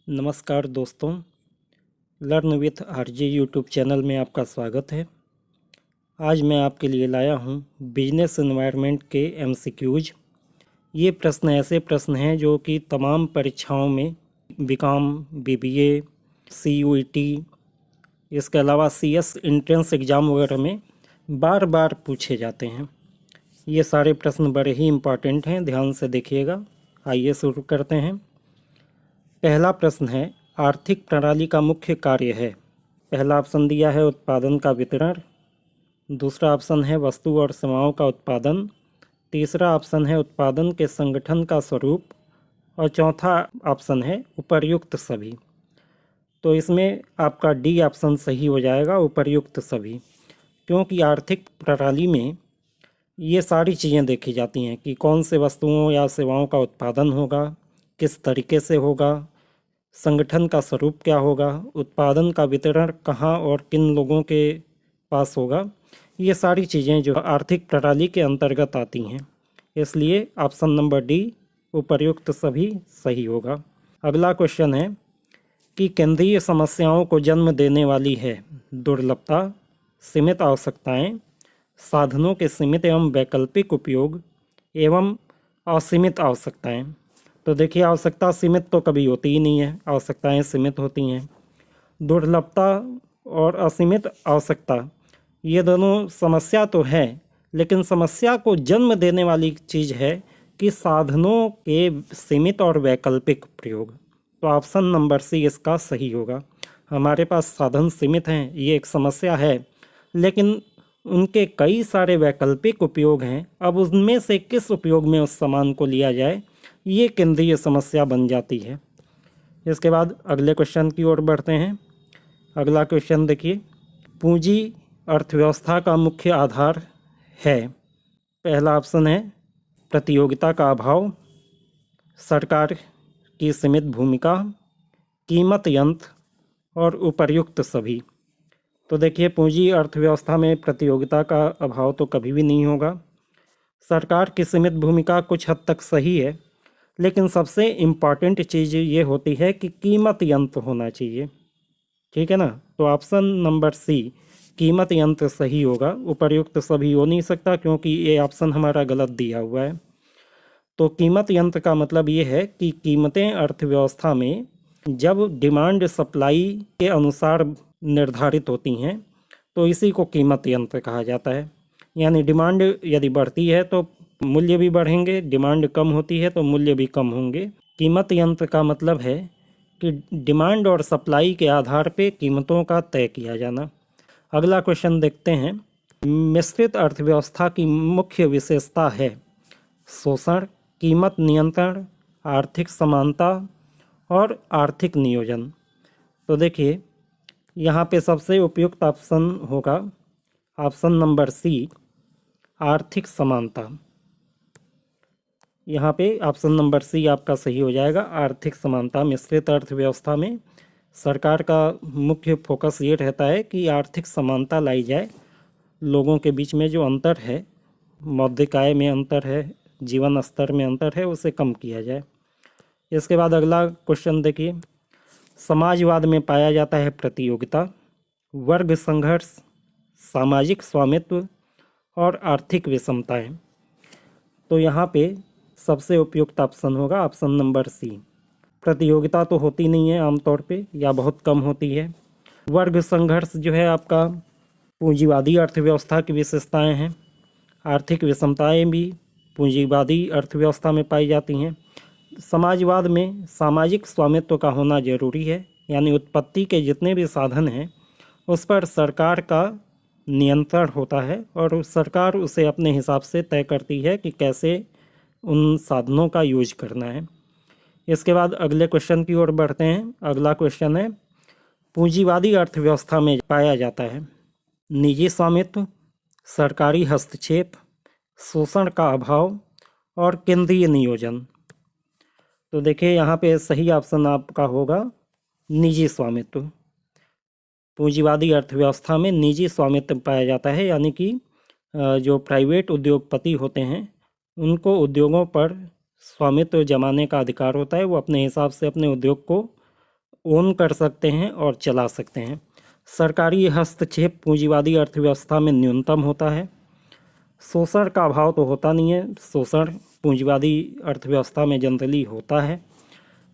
नमस्कार दोस्तों, learn with RJ YouTube channel में आपका स्वागत है। आज मैं आपके लिए लाया हूं बिजनेस एनवायरनमेंट के एमसीक्यूज। ये प्रश्न ऐसे प्रश्न हैं जो कि तमाम परीक्षाओं में बीकॉम, बीबीए, सीयूईटी, इसके अलावा सीएस एंट्रेंस एग्ज़ाम वगैरह में बार बार पूछे जाते हैं। ये सारे प्रश्न बड़े ही इम्पॉर्टेंट हैं, ध्यान से देखिएगा। आइए शुरू करते हैं। पहला प्रश्न है, आर्थिक प्रणाली का मुख्य कार्य है। पहला ऑप्शन दिया है उत्पादन का वितरण, दूसरा ऑप्शन है वस्तु और सेवाओं का उत्पादन, तीसरा ऑप्शन है उत्पादन के संगठन का स्वरूप और चौथा ऑप्शन है उपर्युक्त सभी। तो इसमें आपका डी ऑप्शन सही हो जाएगा, उपर्युक्त सभी, क्योंकि आर्थिक प्रणाली में ये सारी चीज़ें देखी जाती हैं कि कौन से वस्तुओं या सेवाओं का उत्पादन होगा, किस तरीके से होगा, संगठन का स्वरूप क्या होगा, उत्पादन का वितरण कहाँ और किन लोगों के पास होगा। ये सारी चीज़ें जो आर्थिक प्रणाली के अंतर्गत आती हैं, इसलिए ऑप्शन नंबर डी उपर्युक्त सभी सही होगा। अगला क्वेश्चन है कि केंद्रीय समस्याओं को जन्म देने वाली है दुर्लभता, सीमित आवश्यकताएं, साधनों के सीमित एवं वैकल्पिक उपयोग एवं असीमित आवश्यकताएं। तो देखिए, आवश्यकता सीमित तो कभी होती ही नहीं है, आवश्यकताएं सीमित होती हैं। दुर्लभता और असीमित आवश्यकता, ये दोनों समस्या तो है, लेकिन समस्या को जन्म देने वाली चीज़ है कि साधनों के सीमित और वैकल्पिक प्रयोग। तो ऑप्शन नंबर सी इसका सही होगा। हमारे पास साधन सीमित हैं, ये एक समस्या है, लेकिन उनके कई सारे वैकल्पिक उपयोग हैं। अब उनमें से किस उपयोग में उस सामान को लिया जाए, ये केंद्रीय समस्या बन जाती है। इसके बाद अगले क्वेश्चन की ओर बढ़ते हैं। अगला क्वेश्चन देखिए, पूंजी अर्थव्यवस्था का मुख्य आधार है। पहला ऑप्शन है प्रतियोगिता का अभाव, सरकार की सीमित भूमिका, कीमत यंत्र और उपर्युक्त सभी। तो देखिए, पूंजी अर्थव्यवस्था में प्रतियोगिता का अभाव तो कभी भी नहीं होगा। सरकार की सीमित भूमिका कुछ हद तक सही है, लेकिन सबसे इम्पॉर्टेंट चीज़ ये होती है कि कीमत यंत्र होना चाहिए। ठीक है ना। तो ऑप्शन नंबर सी कीमत यंत्र सही होगा, उपर्युक्त सभी हो नहीं सकता, क्योंकि ये ऑप्शन हमारा गलत दिया हुआ है। तो कीमत यंत्र का मतलब ये है कि कीमतें अर्थव्यवस्था में जब डिमांड सप्लाई के अनुसार निर्धारित होती हैं, तो इसी को कीमत यंत्र कहा जाता है। यानी डिमांड यदि बढ़ती है तो मूल्य भी बढ़ेंगे, डिमांड कम होती है तो मूल्य भी कम होंगे। कीमत यंत्र का मतलब है कि डिमांड और सप्लाई के आधार पे कीमतों का तय किया जाना। अगला क्वेश्चन देखते हैं। मिश्रित अर्थव्यवस्था की मुख्य विशेषता है शोषण, कीमत नियंत्रण, आर्थिक समानता और आर्थिक नियोजन। तो देखिए, यहाँ पे सबसे उपयुक्त ऑप्शन होगा ऑप्शन नंबर सी आर्थिक समानता। यहाँ पे ऑप्शन नंबर सी आपका सही हो जाएगा, आर्थिक समानता। मिश्रित अर्थव्यवस्था में सरकार का मुख्य फोकस ये रहता है कि आर्थिक समानता लाई जाए, लोगों के बीच में जो अंतर है, मौद्रिक आय में अंतर है, जीवन स्तर में अंतर है, उसे कम किया जाए। इसके बाद अगला क्वेश्चन देखिए, समाजवाद में पाया जाता है प्रतियोगिता, वर्ग संघर्ष, सामाजिक स्वामित्व और आर्थिक विषमताएं। तो यहाँ पे सबसे उपयुक्त ऑप्शन होगा ऑप्शन नंबर सी। प्रतियोगिता तो होती नहीं है आमतौर पे, या बहुत कम होती है। वर्ग संघर्ष जो है आपका पूंजीवादी अर्थव्यवस्था की विशेषताएं हैं। आर्थिक विषमताएं भी पूंजीवादी अर्थव्यवस्था में पाई जाती हैं। समाजवाद में सामाजिक स्वामित्व का होना जरूरी है, यानी उत्पत्ति के जितने भी साधन हैं उस पर सरकार का नियंत्रण होता है और सरकार उसे अपने हिसाब से तय करती है कि कैसे उन साधनों का यूज करना है। इसके बाद अगले क्वेश्चन की ओर बढ़ते हैं। अगला क्वेश्चन है, पूंजीवादी अर्थव्यवस्था में पाया जाता है निजी स्वामित्व, सरकारी हस्तक्षेप, शोषण का अभाव और केंद्रीय नियोजन। तो देखिए, यहाँ पे सही ऑप्शन आपका होगा निजी स्वामित्व। पूंजीवादी अर्थव्यवस्था में निजी स्वामित्व पाया जाता है, यानी कि जो प्राइवेट उद्योगपति होते हैं उनको उद्योगों पर स्वामित्व जमाने का अधिकार होता है। वो अपने हिसाब से अपने उद्योग को ओन कर सकते हैं और चला सकते हैं। सरकारी हस्तक्षेप पूंजीवादी अर्थव्यवस्था में न्यूनतम होता है। शोषण का अभाव तो होता नहीं है, शोषण पूंजीवादी अर्थव्यवस्था में जनरली होता है।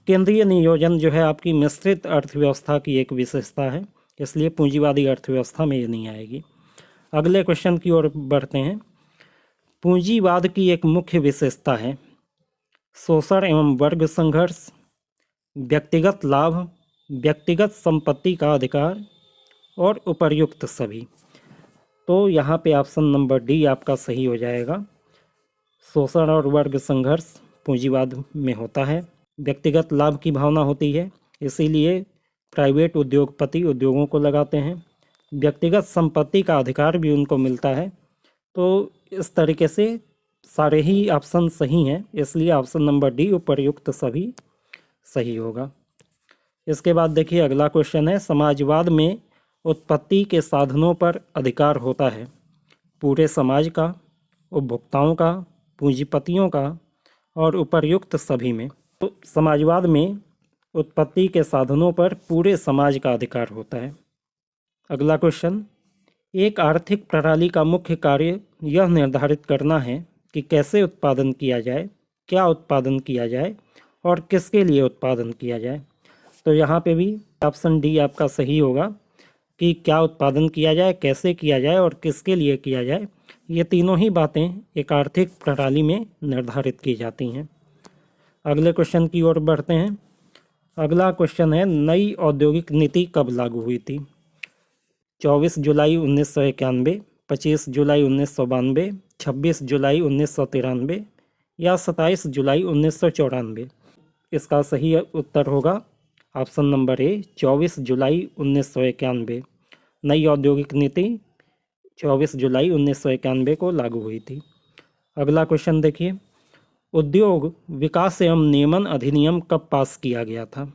केंद्रीय नियोजन जो है आपकी मिश्रित अर्थव्यवस्था की एक विशेषता है, इसलिए पूंजीवादी अर्थव्यवस्था में ये नहीं आएगी। अगले क्वेश्चन की ओर बढ़ते हैं। पूंजीवाद की एक मुख्य विशेषता है शोषण एवं वर्ग संघर्ष, व्यक्तिगत लाभ, व्यक्तिगत संपत्ति का अधिकार और उपर्युक्त सभी। तो यहाँ पे ऑप्शन नंबर डी आपका सही हो जाएगा। शोषण और वर्ग संघर्ष पूंजीवाद में होता है। व्यक्तिगत लाभ की भावना होती है, इसीलिए प्राइवेट उद्योगपति उद्योगों को लगाते हैं। व्यक्तिगत संपत्ति का अधिकार भी उनको मिलता है। तो इस तरीके से सारे ही ऑप्शन सही हैं, इसलिए ऑप्शन नंबर डी उपर्युक्त सभी सही होगा। इसके बाद देखिए अगला क्वेश्चन है, समाजवाद में उत्पत्ति के साधनों पर अधिकार होता है पूरे समाज का, उपभोक्ताओं का, पूंजीपतियों का और उपर्युक्त सभी में। तो समाजवाद में उत्पत्ति के साधनों पर पूरे समाज का अधिकार होता है। अगला क्वेश्चन, एक आर्थिक प्रणाली का मुख्य कार्य यह निर्धारित करना है कि कैसे उत्पादन किया जाए, क्या उत्पादन किया जाए और किसके लिए उत्पादन किया जाए। तो यहाँ पे भी ऑप्शन डी आपका सही होगा कि क्या उत्पादन किया जाए, कैसे किया जाए और किसके लिए किया जाए। ये तीनों ही बातें एक आर्थिक प्रणाली में निर्धारित की जाती हैं। अगले क्वेश्चन की ओर बढ़ते हैं। अगला क्वेश्चन है, नई औद्योगिक नीति कब लागू हुई थी? 24 जुलाई 1991, 25 जुलाई 1992, 26 जुलाई 1993 या 27 जुलाई 1994। इसका सही उत्तर होगा ऑप्शन नंबर ए, 24 जुलाई 1991। नई औद्योगिक नीति 24 जुलाई 1991 को लागू हुई थी। अगला क्वेश्चन देखिए, उद्योग विकास एवं नियमन अधिनियम कब पास किया गया था?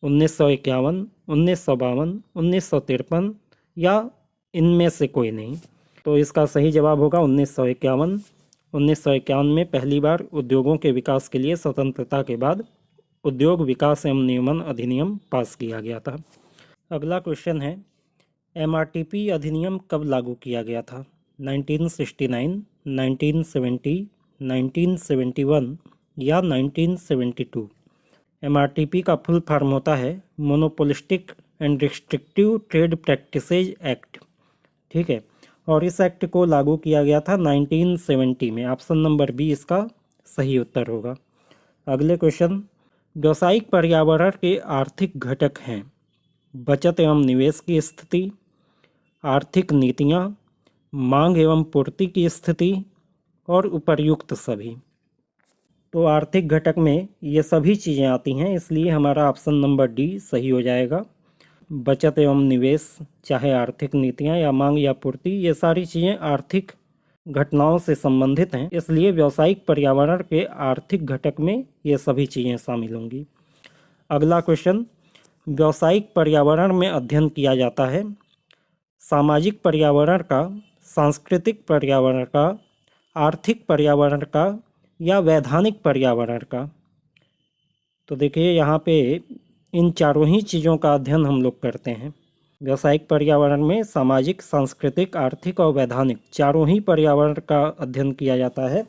1951, 1952, 1953 या इनमें से कोई नहीं। तो इसका सही जवाब होगा 1951। 1951 में पहली बार उद्योगों के विकास के लिए स्वतंत्रता के बाद उद्योग विकास एवं नियमन अधिनियम पास किया गया था। अगला क्वेश्चन है, एमआरटीपी अधिनियम कब लागू किया गया था? 1969, 1970, 1971 या 1972। एमआरटीपी का फुल फॉर्म होता है monopolistic and restrictive trade practices act. ठीक है, और इस एक्ट को लागू किया गया था 1970 में। ऑप्शन नंबर बी इसका सही उत्तर होगा। अगले क्वेश्चन, व्यावसायिक पर्यावरण के आर्थिक घटक हैं बचत एवं निवेश की स्थिति, आर्थिक नीतियाँ, मांग एवं पूर्ति की स्थिति और उपर्युक्त सभी। तो आर्थिक घटक में ये सभी चीज़ें आती हैं, इसलिए हमारा ऑप्शन नंबर डी सही हो जाएगा। बचत एवं निवेश, चाहे आर्थिक नीतियाँ या मांग या पूर्ति, ये सारी चीज़ें आर्थिक घटनाओं से संबंधित हैं, इसलिए व्यावसायिक पर्यावरण के आर्थिक घटक में ये सभी चीज़ें शामिल होंगी। अगला क्वेश्चन, व्यावसायिक पर्यावरण में अध्ययन किया जाता है सामाजिक पर्यावरण का, सांस्कृतिक पर्यावरण का, आर्थिक पर्यावरण का या वैधानिक पर्यावरण का। तो देखिए यहाँ पे इन चारों ही चीज़ों का अध्ययन हम लोग करते हैं। व्यावसायिक पर्यावरण में सामाजिक, सांस्कृतिक, आर्थिक और वैधानिक चारों ही पर्यावरण का अध्ययन किया जाता है,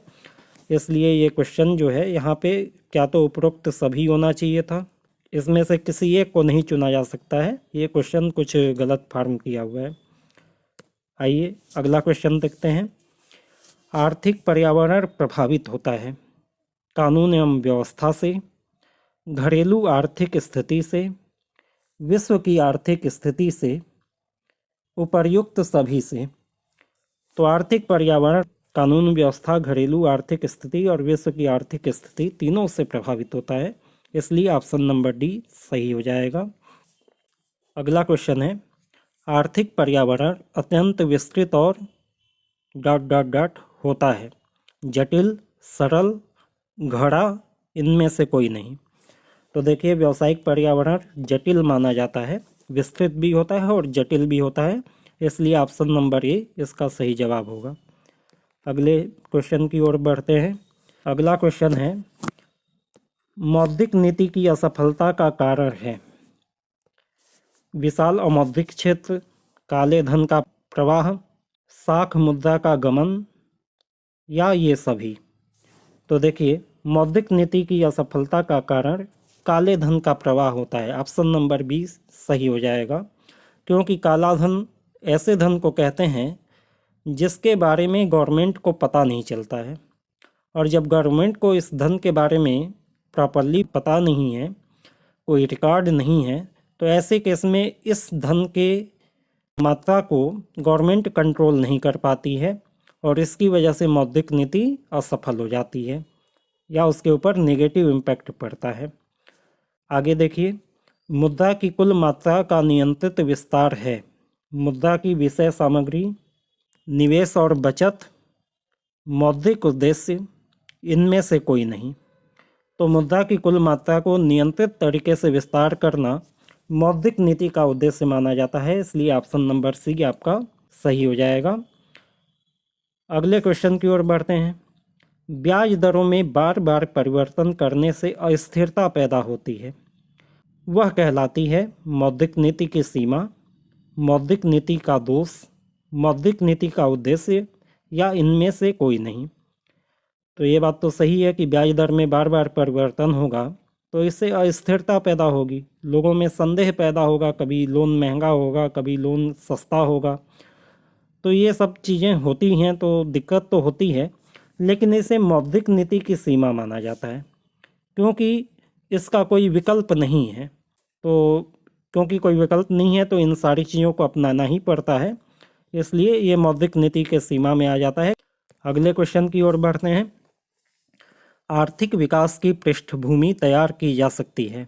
इसलिए ये क्वेश्चन जो है यहाँ पे क्या तो उपरोक्त सभी होना चाहिए था, इसमें से किसी एक को नहीं चुना जा सकता है। ये क्वेश्चन कुछ गलत फॉर्म किया हुआ है। आइए अगला क्वेश्चन देखते हैं। आर्थिक पर्यावरण प्रभावित होता है कानून एवं व्यवस्था से, घरेलू आर्थिक स्थिति से, विश्व की आर्थिक स्थिति से, उपर्युक्त सभी से। तो आर्थिक पर्यावरण कानून व्यवस्था, घरेलू आर्थिक स्थिति और विश्व की आर्थिक स्थिति तीनों से प्रभावित होता है, इसलिए ऑप्शन नंबर डी सही हो जाएगा। अगला क्वेश्चन है, आर्थिक पर्यावरण अत्यंत विस्तृत और ... होता है जटिल, सरल, घड़ा, इनमें से कोई नहीं। तो देखिए व्यावसायिक पर्यावरण जटिल माना जाता है, विस्तृत भी होता है और जटिल भी होता है, इसलिए ऑप्शन नंबर ए इसका सही जवाब होगा। अगले क्वेश्चन की ओर बढ़ते हैं। अगला क्वेश्चन है, मौद्रिक नीति की असफलता का कारण है विशाल औद्योगिक क्षेत्र, काले धन का प्रवाह, साख मुद्रा का गमन या ये सभी। तो देखिए, मौद्रिक नीति की असफलता का कारण काले धन का प्रवाह होता है। ऑप्शन नंबर 20 सही हो जाएगा, क्योंकि काला धन ऐसे धन को कहते हैं जिसके बारे में गवर्नमेंट को पता नहीं चलता है, और जब गवर्नमेंट को इस धन के बारे में प्रॉपरली पता नहीं है, कोई रिकॉर्ड नहीं है, तो ऐसे केस में इस धन के मात्रा को गवर्नमेंट कंट्रोल नहीं कर पाती है, और इसकी वजह से मौद्रिक नीति असफल हो जाती है या उसके ऊपर नेगेटिव इम्पैक्ट पड़ता है। आगे देखिए, मुद्रा की कुल मात्रा का नियंत्रित विस्तार है। मुद्रा की विषय सामग्री, निवेश और बचत, मौद्रिक उद्देश्य, इनमें से कोई नहीं। तो मुद्रा की कुल मात्रा को नियंत्रित तरीके से विस्तार करना मौद्रिक नीति का उद्देश्य माना जाता है, इसलिए ऑप्शन नंबर सी आपका सही हो जाएगा। अगले क्वेश्चन की ओर बढ़ते हैं। ब्याज दरों में बार बार परिवर्तन करने से अस्थिरता पैदा होती है, वह कहलाती है मौद्रिक नीति की सीमा, मौद्रिक नीति का दोष, मौद्रिक नीति का उद्देश्य या इनमें से कोई नहीं। तो ये बात तो सही है कि ब्याज दर में बार बार परिवर्तन होगा तो इससे अस्थिरता पैदा होगी, लोगों में संदेह पैदा होगा, कभी लोन महंगा होगा, कभी लोन सस्ता होगा। तो ये सब चीज़ें होती हैं, तो दिक्कत तो होती है, लेकिन इसे मौद्रिक नीति की सीमा माना जाता है, क्योंकि इसका कोई विकल्प नहीं है। तो क्योंकि कोई विकल्प नहीं है तो इन सारी चीज़ों को अपनाना ही पड़ता है, इसलिए ये मौद्रिक नीति के सीमा में आ जाता है। अगले क्वेश्चन की ओर बढ़ते हैं। आर्थिक विकास की पृष्ठभूमि तैयार की जा सकती है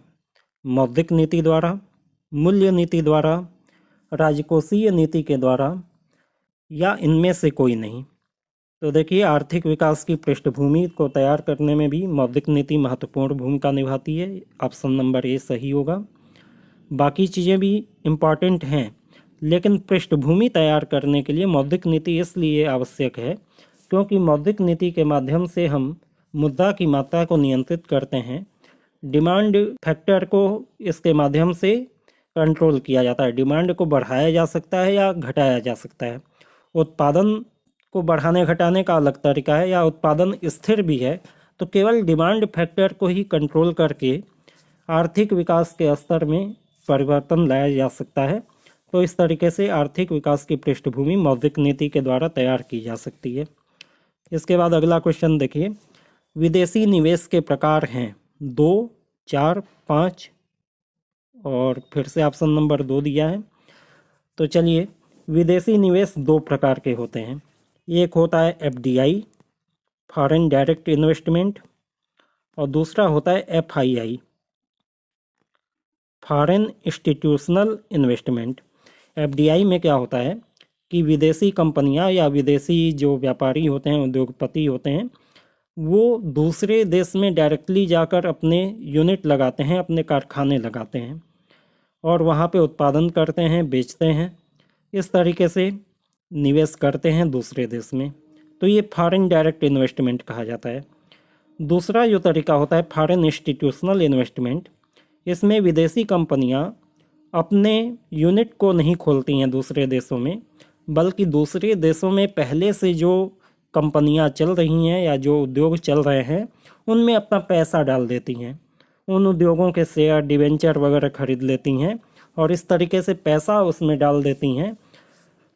मौद्रिक नीति द्वारा, मूल्य नीति द्वारा, राजकोषीय नीति के द्वारा या इनमें से कोई नहीं। तो देखिए, आर्थिक विकास की पृष्ठभूमि को तैयार करने में भी मौद्रिक नीति महत्वपूर्ण भूमिका निभाती है। ऑप्शन नंबर ए सही होगा। बाकी चीज़ें भी इम्पॉर्टेंट हैं, लेकिन पृष्ठभूमि तैयार करने के लिए मौद्रिक नीति इसलिए आवश्यक है क्योंकि मौद्रिक नीति के माध्यम से हम मुद्रा की मात्रा को नियंत्रित करते हैं। डिमांड फैक्टर को इसके माध्यम से कंट्रोल किया जाता है। डिमांड को बढ़ाया जा सकता है या घटाया जा सकता है। उत्पादन को बढ़ाने घटाने का अलग तरीका है, या उत्पादन स्थिर भी है, तो केवल डिमांड फैक्टर को ही कंट्रोल करके आर्थिक विकास के स्तर में परिवर्तन लाया जा सकता है। तो इस तरीके से आर्थिक विकास की पृष्ठभूमि मौद्रिक नीति के द्वारा तैयार की जा सकती है। इसके बाद अगला क्वेश्चन देखिए, विदेशी निवेश के प्रकार हैं 2, 4, 5 और फिर से ऑप्शन नंबर 2 दिया है। तो चलिए, विदेशी निवेश 2 प्रकार के होते हैं। एक होता है FDI, फॉरेन डायरेक्ट इन्वेस्टमेंट, और दूसरा होता है FII, foreign institutional investment. FDI में क्या होता है कि विदेशी कंपनियां या विदेशी जो व्यापारी होते हैं, उद्योगपति होते हैं, वो दूसरे देश में डायरेक्टली जाकर अपने यूनिट लगाते हैं, अपने कारखाने लगाते हैं और वहाँ पे उत्पादन करते हैं, बेचते हैं। इस तरीके से निवेश करते हैं दूसरे देश में, तो ये फॉरेन डायरेक्ट इन्वेस्टमेंट कहा जाता है। दूसरा जो तरीका होता है फॉरेन इंस्टीट्यूशनल इन्वेस्टमेंट, इसमें विदेशी कंपनियां अपने यूनिट को नहीं खोलती हैं दूसरे देशों में, बल्कि दूसरे देशों में पहले से जो कंपनियां चल रही हैं या जो उद्योग चल रहे हैं उनमें अपना पैसा डाल देती हैं, उन उद्योगों के शेयर, डिवेंचर वगैरह खरीद लेती हैं और इस तरीके से पैसा उसमें डाल देती हैं।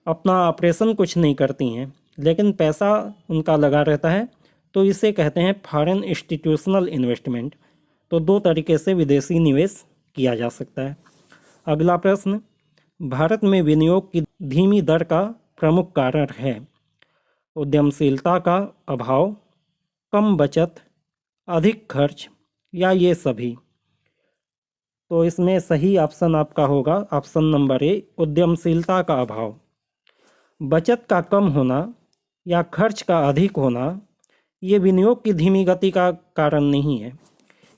अपना ऑपरेशन कुछ नहीं करती हैं, लेकिन पैसा उनका लगा रहता है, तो इसे कहते हैं फॉरेन इंस्टीट्यूशनल इन्वेस्टमेंट। तो 2 तरीके से विदेशी निवेश किया जा सकता है। अगला प्रश्न, भारत में विनियोग की धीमी दर का प्रमुख कारण है उद्यमशीलता का अभाव, कम बचत, अधिक खर्च या ये सभी। तो इसमें सही ऑप्शन आपका होगा ऑप्शन नंबर ए, उद्यमशीलता का अभाव। बचत का कम होना या खर्च का अधिक होना ये विनियोग की धीमी गति का कारण नहीं है,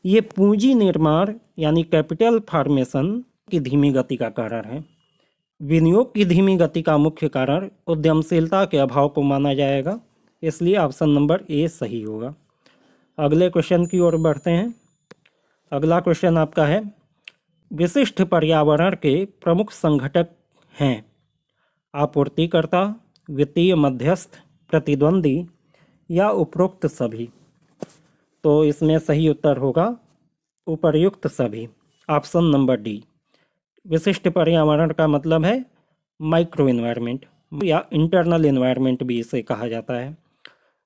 ये पूंजी निर्माण यानी कैपिटल फॉर्मेशन की धीमी गति का कारण है। विनियोग की धीमी गति का मुख्य कारण उद्यमशीलता के अभाव को माना जाएगा, इसलिए ऑप्शन नंबर ए सही होगा। अगले क्वेश्चन की ओर बढ़ते हैं। अगला क्वेश्चन आपका है, विशिष्ट पर्यावरण के प्रमुख संघटक हैं आपूर्तिकर्ता, वित्तीय मध्यस्थ, प्रतिद्वंदी या उपरोक्त सभी। तो इसमें सही उत्तर होगा उपर्युक्त सभी, ऑप्शन नंबर डी। विशिष्ट पर्यावरण का मतलब है माइक्रो इन्वायरमेंट या इंटरनल इन्वायरमेंट भी इसे कहा जाता है।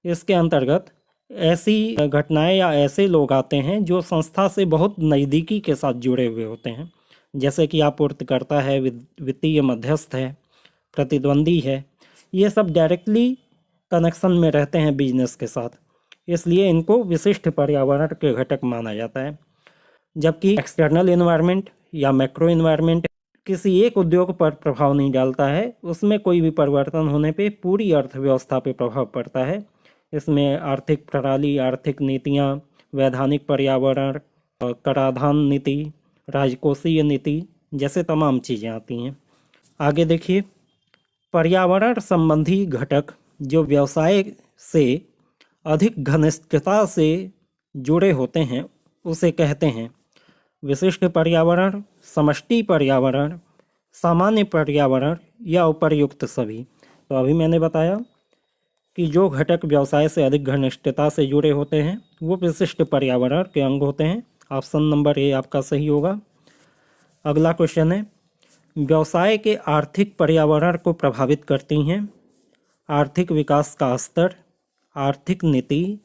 इसके अंतर्गत ऐसी घटनाएं या ऐसे लोग आते हैं जो संस्था से बहुत नज़दीकी के साथ जुड़े हुए होते हैं, जैसे कि आपूर्तिकर्ता है, वित्तीय मध्यस्थ है, प्रतिद्वंदी है। ये सब डायरेक्टली कनेक्शन में रहते हैं बिजनेस के साथ, इसलिए इनको विशिष्ट पर्यावरण के घटक माना जाता है। जबकि एक्सटर्नल इन्वायरमेंट या मैक्रो इन्वायरमेंट किसी एक उद्योग पर प्रभाव नहीं डालता है, उसमें कोई भी परिवर्तन होने पे पूरी अर्थव्यवस्था पे प्रभाव पड़ता है। इसमें आर्थिक प्रणाली, आर्थिक नीतियाँ, वैधानिक पर्यावरण, कराधान नीति, राजकोषीय नीति जैसे तमाम चीज़ें आती हैं। आगे देखिए, पर्यावरण संबंधी घटक जो व्यवसाय से अधिक घनिष्ठता से जुड़े होते हैं उसे कहते हैं विशिष्ट पर्यावरण, समष्टि पर्यावरण, सामान्य पर्यावरण या उपर्युक्त सभी। तो अभी मैंने बताया कि जो घटक व्यवसाय से अधिक घनिष्ठता से जुड़े होते हैं वो विशिष्ट पर्यावरण के अंग होते हैं। ऑप्शन नंबर ए आपका सही होगा। अगला क्वेश्चन है, व्यवसाय के आर्थिक पर्यावरण को प्रभावित करती हैं आर्थिक विकास का स्तर, आर्थिक नीति,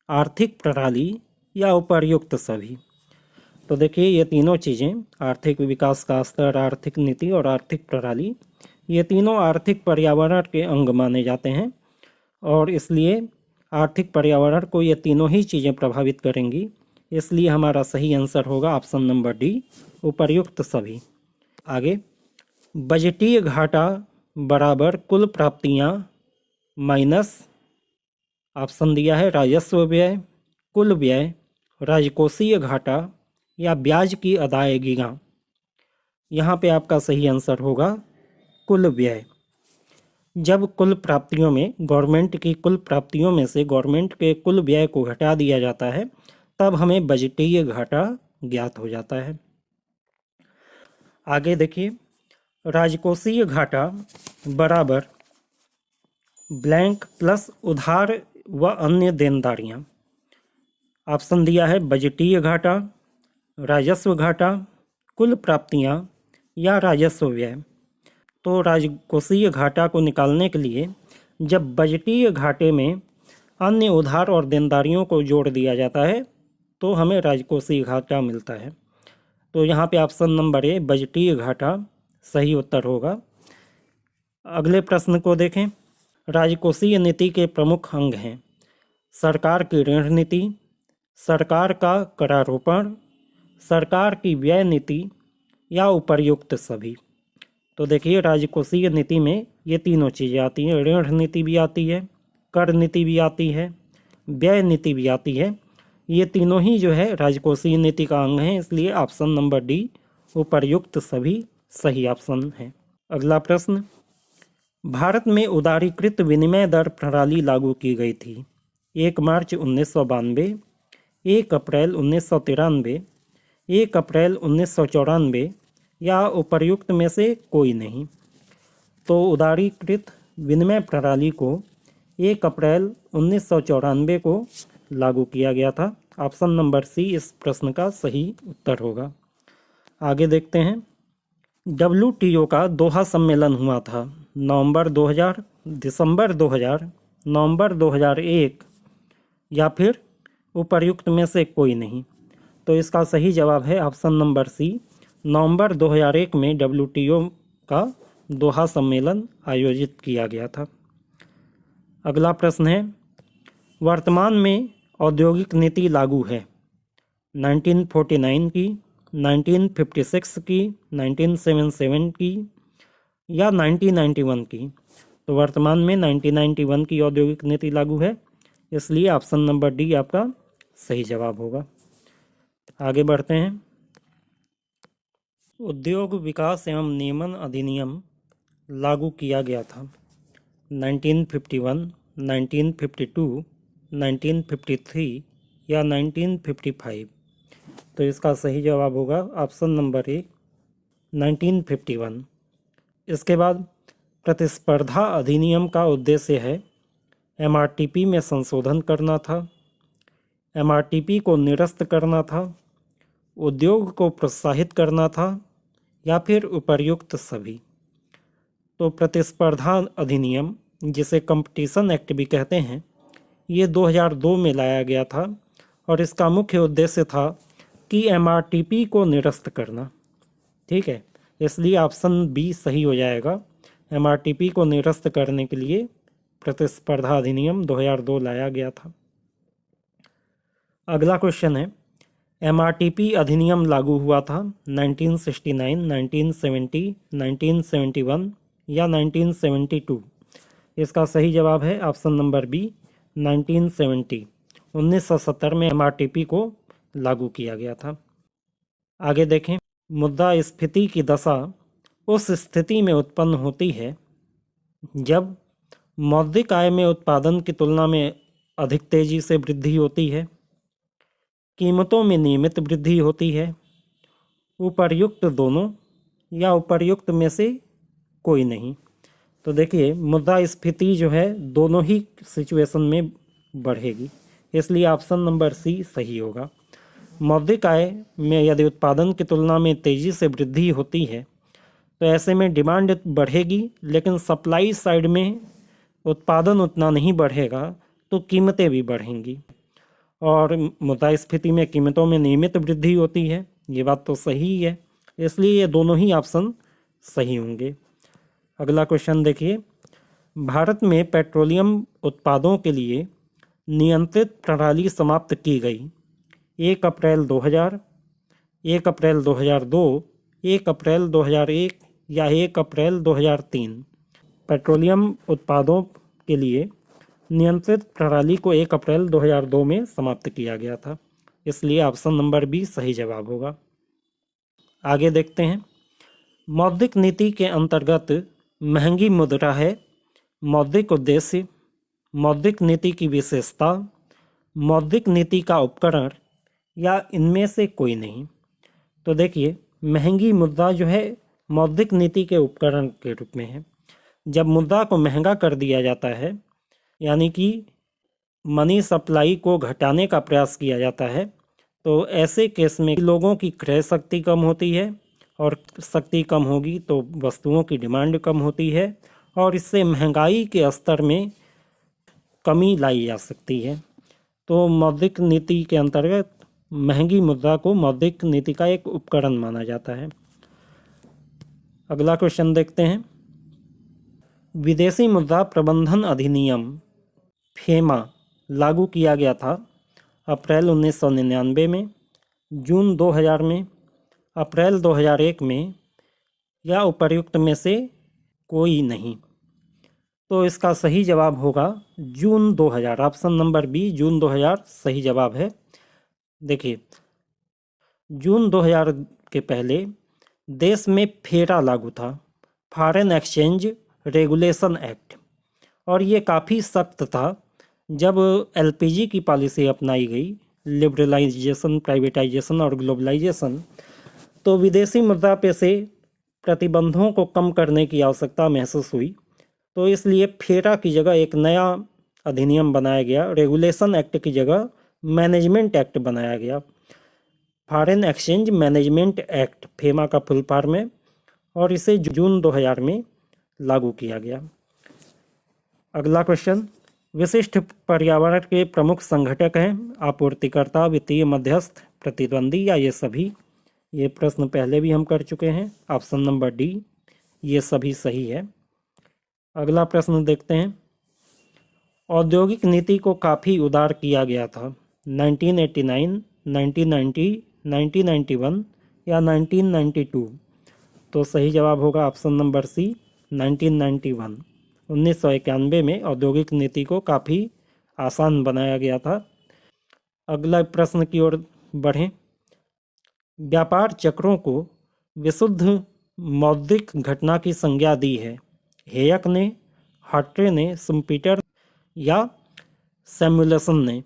आर्थिक प्रणाली या उपर्युक्त सभी। तो देखिए, ये तीनों चीज़ें, आर्थिक विकास का स्तर, आर्थिक नीति और आर्थिक प्रणाली, ये तीनों आर्थिक पर्यावरण के अंग माने जाते हैं और इसलिए आर्थिक पर्यावरण को ये तीनों ही चीज़ें प्रभावित करेंगी। इसलिए हमारा सही आंसर होगा ऑप्शन नंबर डी, उपर्युक्त सभी। आगे, बजटीय घाटा बराबर कुल प्राप्तियाँ माइनस, ऑप्शन दिया है राजस्व व्यय, कुल व्यय, राजकोषीय घाटा या ब्याज की अदायगियाँ। यहाँ पे आपका सही आंसर होगा कुल व्यय। जब कुल प्राप्तियों में, गवर्नमेंट की कुल प्राप्तियों में से गवर्नमेंट के कुल व्यय को घटा दिया जाता है, तब हमें बजटीय घाटा ज्ञात हो जाता है। आगे देखिए, राजकोषीय घाटा बराबर ब्लैंक प्लस उधार व अन्य देनदारियाँ। ऑप्शन दिया है बजटीय घाटा, राजस्व घाटा, कुल प्राप्तियाँ या राजस्व व्यय। तो राजकोषीय घाटा को निकालने के लिए जब बजटीय घाटे में अन्य उधार और देनदारियों को जोड़ दिया जाता है तो हमें राजकोषीय घाटा मिलता है। तो यहाँ पे ऑप्शन नंबर ए, बजटीय घाटा, सही उत्तर होगा। अगले प्रश्न को देखें। राजकोषीय नीति के प्रमुख अंग हैं सरकार की ऋण नीति, सरकार का करारोपण, सरकार की व्यय नीति या उपर्युक्त सभी। तो देखिए, राजकोषीय नीति में ये तीनों चीज़ें आती हैं, ऋण नीति भी आती है, कर नीति भी आती है, व्यय नीति भी आती है। ये तीनों ही जो है राजकोषीय नीति का अंग हैं, इसलिए ऑप्शन नंबर डी, उपर्युक्त सभी, सही ऑप्शन है। अगला प्रश्न, भारत में उदारीकृत विनिमय दर प्रणाली लागू की गई थी 1 मार्च 1992, 1 अप्रैल 1993, 1 अप्रैल 1994 या उपर्युक्त में से कोई नहीं। तो उदारीकृत विनिमय प्रणाली को 1 अप्रैल 1994 को लागू किया गया था। ऑप्शन नंबर सी इस प्रश्न का सही उत्तर होगा। आगे देखते हैं, WTO का दोहा सम्मेलन हुआ था नवंबर 2000, दिसंबर 2000, नवंबर 2001 या फिर उपर्युक्त में से कोई नहीं। तो इसका सही जवाब है ऑप्शन नंबर सी, नवंबर 2001 में WTO का दोहा सम्मेलन आयोजित किया गया था। अगला प्रश्न है, वर्तमान में औद्योगिक नीति लागू है 1949 की, 1956 की, 1977 की या 1991 की। तो वर्तमान में 1991 की औद्योगिक नीति लागू है, इसलिए ऑप्शन नंबर डी आपका सही जवाब होगा। आगे बढ़ते हैं, उद्योग विकास एवं नियमन अधिनियम लागू किया गया था 1951, 1952, 1953 या 1955। तो इसका सही जवाब होगा ऑप्शन नंबर ए 1951। इसके बाद प्रतिस्पर्धा अधिनियम का उद्देश्य है एमआरटीपी में संशोधन करना था, एमआरटीपी को निरस्त करना था, उद्योग को प्रोत्साहित करना था या फिर उपर्युक्त सभी। तो प्रतिस्पर्धा अधिनियम, जिसे कंपटीशन एक्ट भी कहते हैं, ये 2002 में लाया गया था और इसका मुख्य उद्देश्य था कि एमआरटीपी को निरस्त करना। ठीक है, इसलिए ऑप्शन बी सही हो जाएगा। एमआरटीपी को निरस्त करने के लिए प्रतिस्पर्धा अधिनियम 2002 लाया गया था। अगला क्वेश्चन है, एमआरटीपी अधिनियम लागू हुआ था 1969, 1970, 1971 या 1972। इसका सही जवाब है ऑप्शन नंबर बी 1970। 1970 में एमआरटीपी को लागू किया गया था। आगे देखें, मुद्रास्फीति की दशा उस स्थिति में उत्पन्न होती है जब मौद्रिक आय में उत्पादन की तुलना में अधिक तेजी से वृद्धि होती है, कीमतों में नियमित वृद्धि होती है, उपर्युक्त दोनों या उपर्युक्त में से कोई नहीं। तो देखिए, मुद्रास्फीति जो है दोनों ही सिचुएशन में बढ़ेगी, इसलिए ऑप्शन नंबर सी सही होगा। मौद्रिक आय में यदि उत्पादन की तुलना में तेज़ी से वृद्धि होती है तो ऐसे में डिमांड बढ़ेगी, लेकिन सप्लाई साइड में उत्पादन उतना नहीं बढ़ेगा तो कीमतें भी बढ़ेंगी। और मुद्रास्फीति में कीमतों में नियमित वृद्धि होती है, ये बात तो सही है, इसलिए ये दोनों ही ऑप्शन सही होंगे। अगला क्वेश्चन देखिए, भारत में पेट्रोलियम उत्पादों के लिए नियंत्रित प्रणाली समाप्त की गई 1 अप्रैल 2000, 1 अप्रैल 2002, 1 अप्रैल 2001 या 1 अप्रैल 2003। पेट्रोलियम उत्पादों के लिए नियंत्रित प्रणाली को 1 अप्रैल 2002 में समाप्त किया गया था, इसलिए ऑप्शन नंबर बी सही जवाब होगा। आगे देखते हैं, मौद्रिक नीति के अंतर्गत महंगी मुद्रा है मौद्रिक उद्देश्य, मौद्रिक नीति की विशेषता, मौद्रिक नीति का उपकरण या इनमें से कोई नहीं। तो देखिए, महंगी मुद्रा जो है मौद्रिक नीति के उपकरण के रूप में है। जब मुद्रा को महंगा कर दिया जाता है, यानी कि मनी सप्लाई को घटाने का प्रयास किया जाता है, तो ऐसे केस में लोगों की क्रय शक्ति कम होती है और शक्ति कम होगी तो वस्तुओं की डिमांड कम होती है और इससे महंगाई के स्तर में कमी लाई जा सकती है। तो मौद्रिक नीति के अंतर्गत महंगी मुद्रा को मौद्रिक नीति का एक उपकरण माना जाता है। अगला क्वेश्चन देखते हैं, विदेशी मुद्रा प्रबंधन अधिनियम फेमा लागू किया गया था अप्रैल 1999 में, जून 2000 में, अप्रैल 2001 में या उपर्युक्त में से कोई नहीं। तो इसका सही जवाब होगा जून 2000। ऑप्शन नंबर बी जून 2000 सही जवाब है। देखिए, जून 2000 के पहले देश में फेरा लागू था, फॉरेन एक्सचेंज रेगुलेशन एक्ट, और ये काफ़ी सख्त था। जब एलपीजी की पॉलिसी अपनाई गई, लिबरलाइजेशन, प्राइवेटाइजेशन और ग्लोबलाइजेशन, तो विदेशी मुद्रा पे से प्रतिबंधों को कम करने की आवश्यकता महसूस हुई। तो इसलिए फेरा की जगह एक नया अधिनियम बनाया गया, रेगुलेशन एक्ट की जगह मैनेजमेंट एक्ट बनाया गया, foreign exchange management act, FEMA का फुल फॉर्म है, और इसे जून 2000 में लागू किया गया। अगला क्वेश्चन, विशिष्ट पर्यावरण के प्रमुख संघटक हैं आपूर्तिकर्ता, वित्तीय मध्यस्थ, प्रतिद्वंदी या ये सभी। ये प्रश्न पहले भी हम कर चुके हैं, ऑप्शन नंबर डी ये सभी सही है। अगला प्रश्न देखते हैं, औद्योगिक नीति को काफ़ी उदार किया गया था 1989, 1990, 1991 या 1992। तो सही जवाब होगा ऑप्शन नंबर सी 1991। 1991 में औद्योगिक नीति को काफ़ी आसान बनाया गया था। अगला प्रश्न की ओर बढ़ें, व्यापार चक्रों को विशुद्ध मौद्रिक घटना की संज्ञा दी है हेयक ने, हॉट्रे ने, शुम्पीटर या सैमुएल्सन ने।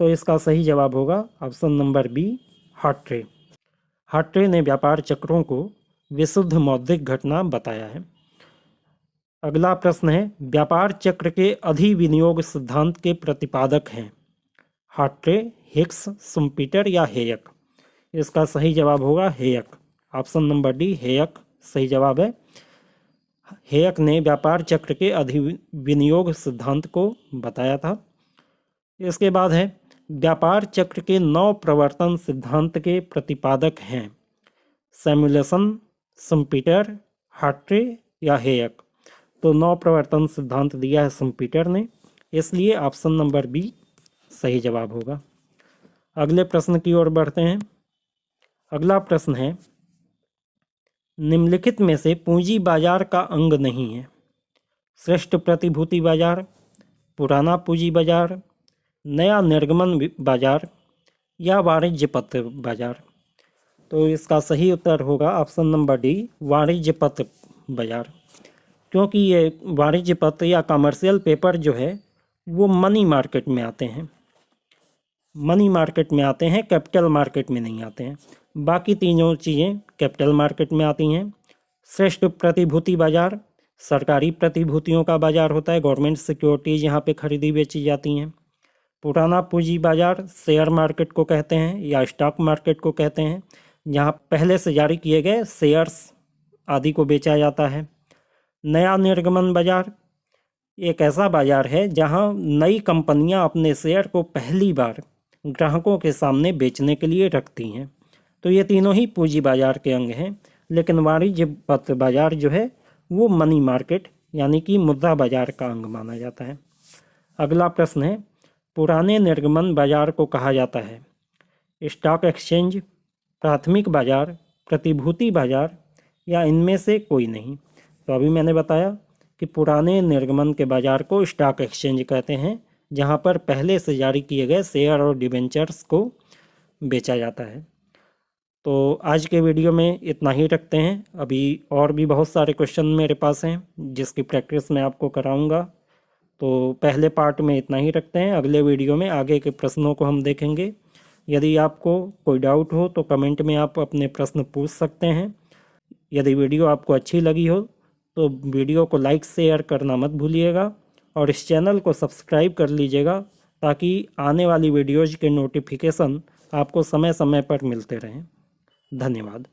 तो इसका सही जवाब होगा ऑप्शन नंबर बी हार्ट्रे। हार्ट्रे ने व्यापार चक्रों को विशुद्ध मौद्रिक घटना बताया है। अगला प्रश्न है, व्यापार चक्र के अधिविनियोग सिद्धांत के प्रतिपादक हैं हार्ट्रे, हिक्स, शुम्पीटर या हेयक? इसका सही जवाब होगा हेयक। ऑप्शन नंबर डी, हेयक सही जवाब है। हेयक ने व्यापार चक्र के अधिविनियोग सिद्धांत को बताया था। इसके बाद है, व्यापार चक्र के 9 प्रवर्तन सिद्धांत के प्रतिपादक हैं सैमुएल्सन, शुम्पीटर, हार्ट्रे या हेयक? तो 9 प्रवर्तन सिद्धांत दिया है शुम्पीटर ने, इसलिए ऑप्शन नंबर बी सही जवाब होगा। अगले प्रश्न की ओर बढ़ते हैं। अगला प्रश्न है, निम्नलिखित में से पूंजी बाजार का अंग नहीं है? श्रेष्ठ प्रतिभूति बाजार, पुराना पूंजी बाजार, नया निर्गमन बाजार या वाणिज्य पत्र बाजार? तो इसका सही उत्तर होगा ऑप्शन नंबर डी, वाणिज्य पत्र बाजार। क्योंकि ये वाणिज्य पत्र या कमर्शियल पेपर जो है वो मनी मार्केट में आते हैं, कैपिटल मार्केट में नहीं आते हैं। बाकी तीनों चीज़ें कैपिटल मार्केट में आती हैं। श्रेष्ठ प्रतिभूति बाजार सरकारी प्रतिभूतियों का बाजार होता है, गवर्नमेंट सिक्योरिटीज यहाँ पे खरीदी बेची जाती हैं। पुराना पूंजी बाजार शेयर मार्केट को कहते हैं या स्टॉक मार्केट को कहते हैं, जहाँ पहले से जारी किए गए शेयर्स आदि को बेचा जाता है। नया निर्गमन बाजार एक ऐसा बाजार है जहाँ नई कंपनियाँ अपने शेयर को पहली बार ग्राहकों के सामने बेचने के लिए रखती हैं। तो ये तीनों ही पूंजी बाजार के अंग हैं, लेकिन वाणिज्य पत्र बाजार जो है वो मनी मार्केट यानी कि मुद्रा बाजार का अंग माना जाता है। अगला प्रश्न है, पुराने निर्गमन बाजार को कहा जाता है स्टॉक एक्सचेंज, प्राथमिक बाजार, प्रतिभूति बाजार या इनमें से कोई नहीं? तो अभी मैंने बताया कि पुराने निर्गमन के बाजार को स्टॉक एक्सचेंज कहते हैं, जहां पर पहले से जारी किए गए शेयर और डिबेंचर्स को बेचा जाता है। तो आज के वीडियो में इतना ही रखते हैं। अभी और भी बहुत सारे क्वेश्चन मेरे पास हैं जिसकी प्रैक्टिस मैं आपको कराऊंगा। तो पहले पार्ट में इतना ही रखते हैं, अगले वीडियो में आगे के प्रश्नों को हम देखेंगे। यदि आपको कोई डाउट हो तो कमेंट में आप अपने प्रश्न पूछ सकते हैं। यदि वीडियो आपको अच्छी लगी हो तो वीडियो को लाइक शेयर करना मत भूलिएगा और इस चैनल को सब्सक्राइब कर लीजिएगा ताकि आने वाली वीडियोज़ के नोटिफिकेशन आपको समय समय पर मिलते रहें। धन्यवाद।